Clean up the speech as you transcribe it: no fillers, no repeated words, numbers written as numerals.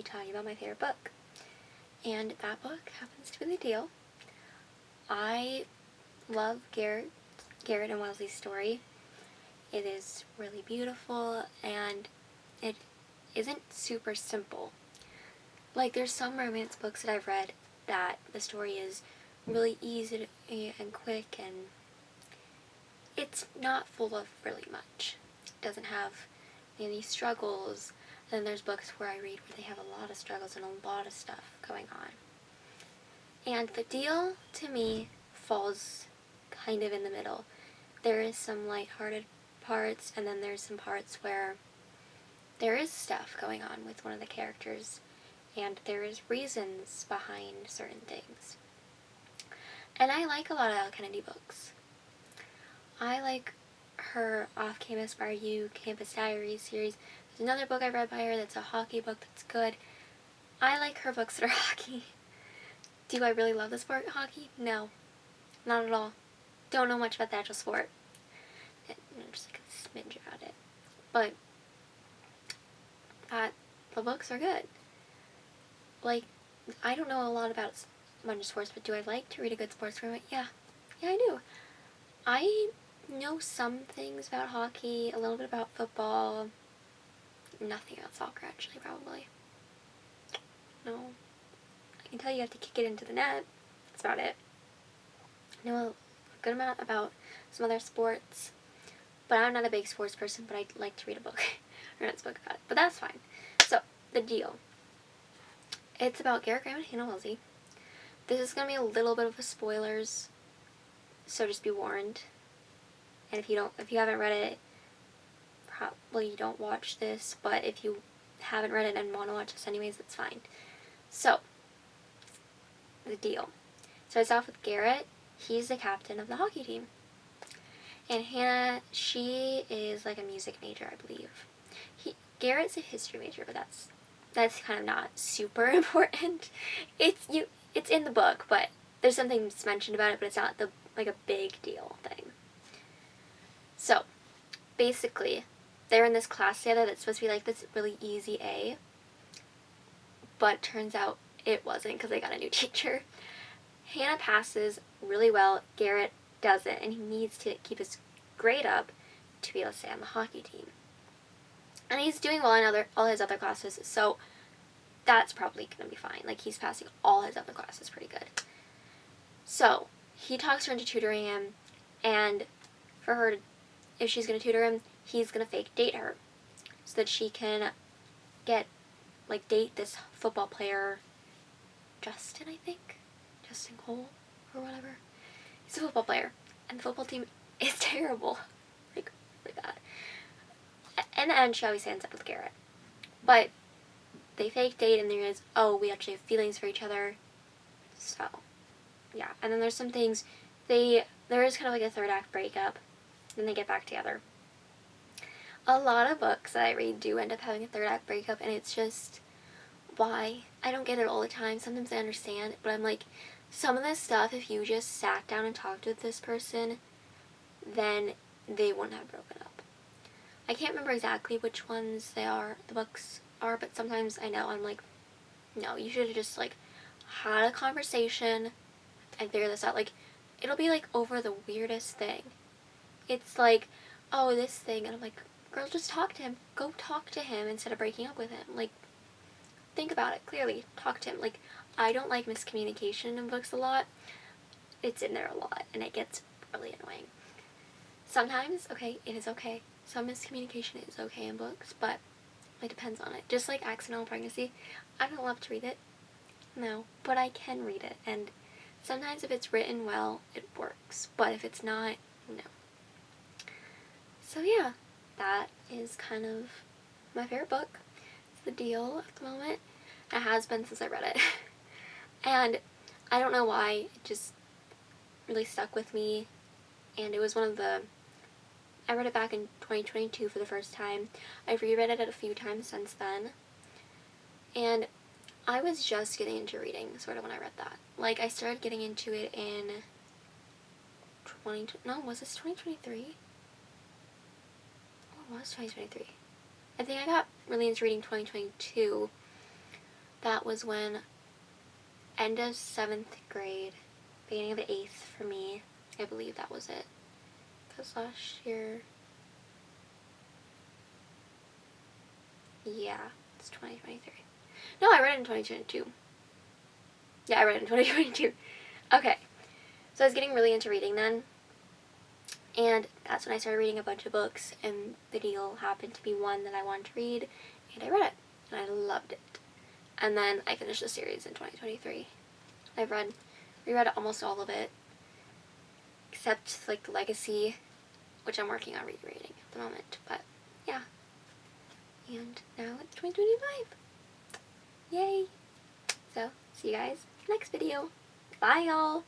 talking about my favorite book. And that book happens to be The Deal. I love Garrett and Wesley's story. It is really beautiful, and it isn't super simple. Like, there's some romance books that I've read that the story is really easy and quick, and it's not full of really much. It doesn't have any struggles. Then there's books where I read where they have a lot of struggles and a lot of stuff going on. And The Deal, to me, falls kind of in the middle. There is some lighthearted parts, and then there's some parts where there is stuff going on with one of the characters, and there is reasons behind certain things. And I like a lot of Elle Kennedy books. I like her Off Campus by You Campus Diaries series. There's another book I read by her that's a hockey book that's good. I like her books that are hockey. Do I really love the sport hockey? No. Not at all. Don't know much about the actual sport. Just like a smidge about it. But the books are good. Like, I don't know a lot about a bunch of sports, but do I like to read a good sports romance? Yeah. Yeah, I do. I know some things about hockey, a little bit about football. Nothing about soccer, actually, probably. No. I can tell you have to kick it into the net. That's about it. I know a good amount about some other sports, but I'm not a big sports person, but I'd like to read a book, or not a book about it, but that's fine. So, The Deal. It's about Garrett Graham and Hannah Wellesley. This is going to be a little bit of a spoilers, so just be warned. And if you haven't read it, probably don't watch this, but if you haven't read it and want to watch this anyways, that's fine. So, The Deal. Starts off with Garrett. He's the captain of the hockey team. And Hannah, she is like a music major, I believe. Garrett's a history major, but that's kind of not super important. It's in the book, but there's some things mentioned about it, but it's not like a big deal thing. So, basically, they're in this class together that's supposed to be like this really easy A, but turns out it wasn't because they got a new teacher. Hannah passes really well, Garrett doesn't, and he needs to keep his grade up to be able to stay on the hockey team. And he's doing well in all his other classes, so that's probably going to be fine. Like, he's passing all his other classes pretty good. So, he talks her into tutoring him, and for her, if she's going to tutor him, he's going to fake date her so that she can date this football player, Justin, I think? Justin Cole, or whatever. He's a football player, and the football team is terrible. Like that. In the end, she always ends up with Garrett. But they fake date, and there is, we actually have feelings for each other. So, yeah. And then there's some things, there is kind of like a third act breakup, then they get back together. A lot of books that I read do end up having a third act breakup, and it's just, why? I don't get it all the time. Sometimes I understand, but I'm like, some of this stuff, if you just sat down and talked with this person, then they wouldn't have broken up. I can't remember exactly which ones the books are, but sometimes I know, I'm like, no, you should have just, had a conversation and figure this out. Like, it'll be, over the weirdest thing. It's like, this thing, and I'm like, girl, just talk to him. Go talk to him instead of breaking up with him. Like, think about it clearly. Talk to him. Like, I don't like miscommunication in books a lot. It's in there a lot, and it gets really annoying. Sometimes, it is okay. Some miscommunication is okay in books, but it depends on it. Just like accidental pregnancy, I don't love to read it. No, but I can read it, and sometimes if it's written well, it works. But if it's not, no. So yeah, that is kind of my favorite book. It's The Deal at the moment. It has been since I read it. And I don't know why, it just really stuck with me. And it was I read it back in 2022 for the first time. I've reread it a few times since then. And I was just getting into reading, sort of, when I read that. Like, I started getting into it in was this 2023? Oh, it was 2023. I think I got really into reading 2022. that was when end of 7th grade, beginning of the 8th for me. I believe that was it. Because last year, yeah, it's 2023. No, I read it in 2022. Yeah, I read it in 2022. Okay, so I was getting really into reading then. And that's when I started reading a bunch of books, and The Deal happened to be one that I wanted to read, and I read it, and I loved it. And then I finished the series in 2023. I've reread almost all of it, except like Legacy, which I'm working on rereading at the moment. But yeah, and now it's 2025. Yay! So see you guys next video. Bye y'all.